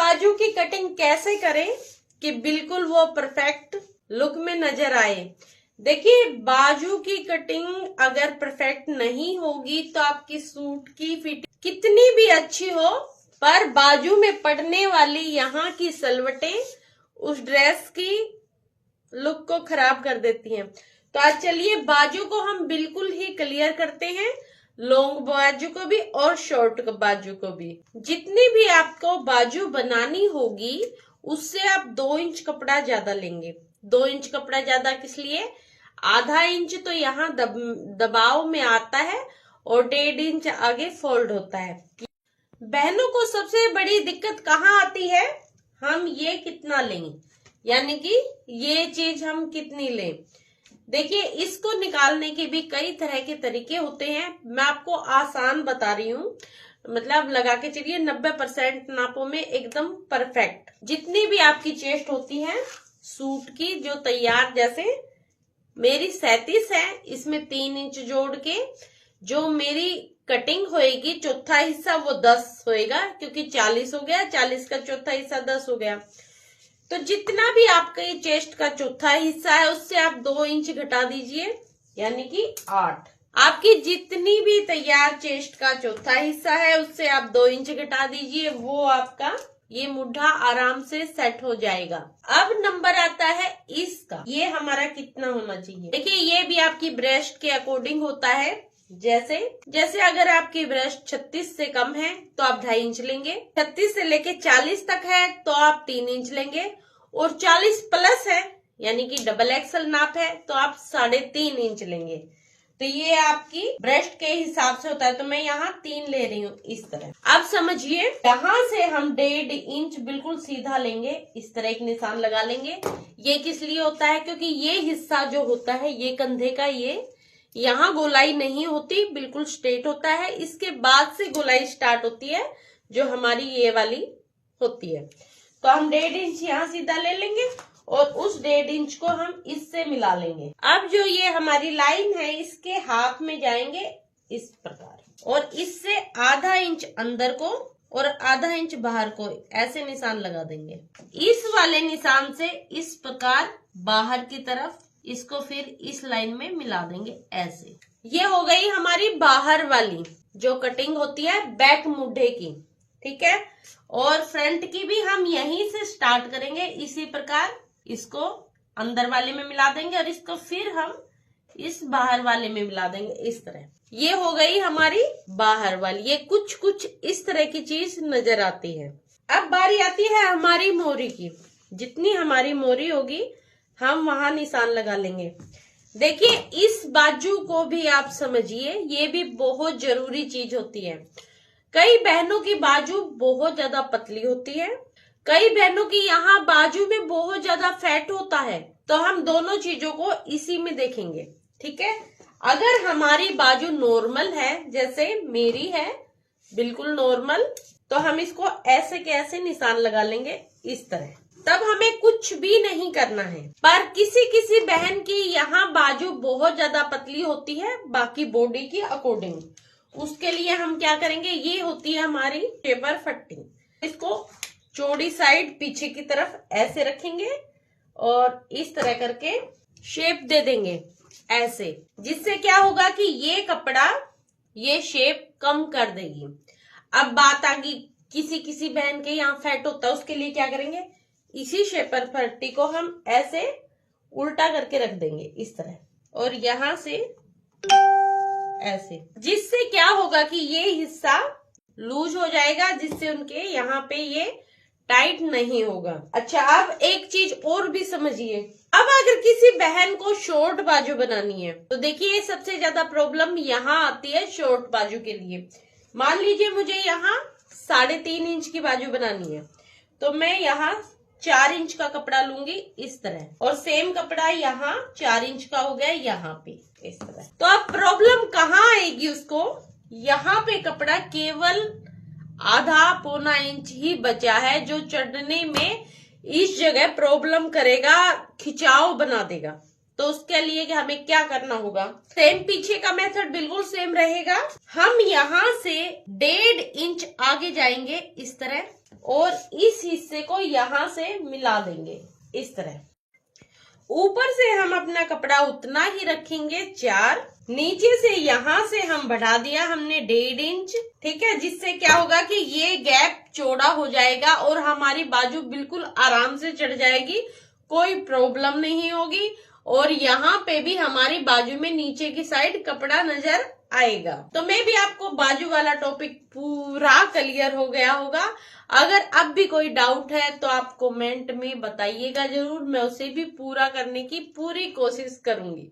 बाजू की कटिंग कैसे करें कि बिल्कुल वो परफेक्ट लुक में नजर आए। देखिए, बाजू की कटिंग अगर परफेक्ट नहीं होगी तो आपकी सूट की फिटिंग कितनी भी अच्छी हो, पर बाजू में पड़ने वाली यहाँ की सलवटें उस ड्रेस की लुक को खराब कर देती हैं। तो आज चलिए बाजू को हम बिल्कुल ही क्लियर करते हैं, लॉन्ग बाजू को भी और शॉर्ट बाजू को भी। जितनी भी आपको बाजू बनानी होगी उससे आप 2 इंच कपड़ा ज्यादा लेंगे। 2 इंच कपड़ा ज्यादा किस लिए? आधा इंच तो यहाँ दबाव में आता है और 1.5 इंच आगे फोल्ड होता है। बहनों को सबसे बड़ी दिक्कत कहाँ आती है? हम ये कितना लें, यानी कि ये चीज हम कितनी लें। देखिए, इसको निकालने के भी कई तरह के तरीके होते हैं। मैं आपको आसान बता रही हूँ, मतलब लगा के चलिए 90% नापों में एकदम परफेक्ट। जितनी भी आपकी चेस्ट होती है सूट की जो तैयार, जैसे मेरी 37 है, इसमें 3 इंच जोड़ के जो मेरी कटिंग होएगी चौथा हिस्सा वो 10 होएगा, क्योंकि 40 हो गया, 40 का चौथा हिस्सा 10 हो गया। तो जितना भी आपका ये चेस्ट का चौथा हिस्सा है उससे आप 2 इंच घटा दीजिए, यानी कि 8। आपकी जितनी भी तैयार चेस्ट का चौथा हिस्सा है उससे आप 2 इंच घटा दीजिए, वो आपका ये मुड्ढा आराम से सेट हो जाएगा। अब नंबर आता है इसका, ये हमारा कितना होना चाहिए। देखिए, ये भी आपकी ब्रेस्ट के अकॉर्डिंग होता है। जैसे अगर आपकी ब्रेस्ट 36 से कम है तो आप 2.5 इंच लेंगे, 36 से लेके 40 तक है तो आप 3 इंच लेंगे, और 40 प्लस है यानी कि डबल एक्सल नाप है तो आप 3.5 इंच लेंगे। तो ये आपकी ब्रेस्ट के हिसाब से होता है, तो मैं यहाँ 3 ले रही हूँ इस तरह। अब समझिए, यहाँ से हम 1.5 इंच बिल्कुल सीधा लेंगे, इस तरह एक निशान लगा लेंगे। ये किस लिए होता है? क्योंकि ये हिस्सा जो होता है ये कंधे का, ये यहाँ गोलाई नहीं होती, बिल्कुल स्ट्रेट होता है। इसके बाद से गोलाई स्टार्ट होती है जो हमारी ये वाली होती है। तो हम 1.5 इंच यहाँ सीधा ले लेंगे और उस 1.5 इंच को हम इससे मिला लेंगे। अब जो ये हमारी लाइन है इसके हाथ में जाएंगे इस प्रकार, और इससे आधा इंच अंदर को और आधा इंच बाहर को ऐसे निशान लगा देंगे। इस वाले निशान से इस प्रकार बाहर की तरफ इसको फिर इस लाइन में मिला देंगे ऐसे। ये हो गई हमारी बाहर वाली जो कटिंग होती है बैक मुड्ढे की, ठीक है। और फ्रंट की भी हम यहीं से स्टार्ट करेंगे, इसी प्रकार इसको अंदर वाले में मिला देंगे और इसको फिर हम इस बाहर वाले में मिला देंगे इस तरह। ये हो गई हमारी बाहर वाली। ये कुछ इस तरह की चीज नजर आती है। अब बारी आती है हमारी मोरी की। जितनी हमारी मोरी होगी हम वहां निशान लगा लेंगे। देखिए, इस बाजू को भी आप समझिए, ये भी बहुत जरूरी चीज होती है। कई बहनों की बाजू बहुत ज्यादा पतली होती है, कई बहनों की यहाँ बाजू में बहुत ज्यादा फैट होता है। तो हम दोनों चीजों को इसी में देखेंगे, ठीक है। अगर हमारी बाजू नॉर्मल है, जैसे मेरी है बिल्कुल नॉर्मल, तो हम इसको ऐसे के ऐसे निशान लगा लेंगे इस तरह। तब हमें कुछ भी नहीं करना है। पर किसी बहन की यहाँ बाजू बहुत ज्यादा पतली होती है बाकी बॉडी की अकॉर्डिंग, उसके लिए हम क्या करेंगे, ये होती है हमारी शेपर पट्टी। इसको चौड़ी साइड पीछे की तरफ ऐसे रखेंगे और इस तरह करके शेप दे देंगे ऐसे, जिससे क्या होगा कि ये कपड़ा ये शेप कम कर देगी। अब बात आ गई किसी बहन के यहाँ फैट होता है, उसके लिए क्या करेंगे, इसी शेपर पट्टी को हम ऐसे उल्टा करके रख देंगे इस तरह, और यहाँ से ऐसे, जिससे क्या होगा कि ये हिस्सा लूज हो जाएगा, जिससे उनके यहाँ पे ये टाइट नहीं होगा। अच्छा, अब एक चीज और भी समझिए। अब अगर किसी बहन को शॉर्ट बाजू बनानी है तो देखिए, सबसे ज्यादा प्रॉब्लम यहाँ आती है शॉर्ट बाजू के लिए। मान लीजिए मुझे यहाँ 3.5 इंच की बाजू बनानी है, तो मैं यहाँ 4 इंच का कपड़ा लूंगी इस तरह, और सेम कपड़ा यहाँ 4 इंच का हो गया यहाँ पे इस तरह। तो अब प्रॉब्लम कहाँ आएगी उसको, यहाँ पे कपड़ा केवल आधा पौना इंच ही बचा है, जो चढ़ने में इस जगह प्रॉब्लम करेगा, खिंचाव बना देगा। तो उसके लिए कि हमें क्या करना होगा, सेम पीछे का मेथड बिल्कुल सेम रहेगा। हम यहाँ से 1.5 इंच आगे जाएंगे इस तरह, और इस हिस्से को यहाँ से मिला देंगे इस तरह। ऊपर से हम अपना कपड़ा उतना ही रखेंगे 4, नीचे से यहाँ से हम बढ़ा दिया हमने 1.5 इंच, ठीक है, जिससे क्या होगा कि ये गैप चौड़ा हो जाएगा और हमारी बाजू बिल्कुल आराम से चढ़ जाएगी, कोई प्रॉब्लम नहीं होगी। और यहाँ पे भी हमारी बाजू में नीचे की साइड कपड़ा नजर आएगा। तो मैं भी आपको बाजू वाला टॉपिक पूरा क्लियर हो गया होगा। अगर अब भी कोई डाउट है तो आप कमेंट में बताइएगा जरूर, मैं उसे भी पूरा करने की पूरी कोशिश करूंगी।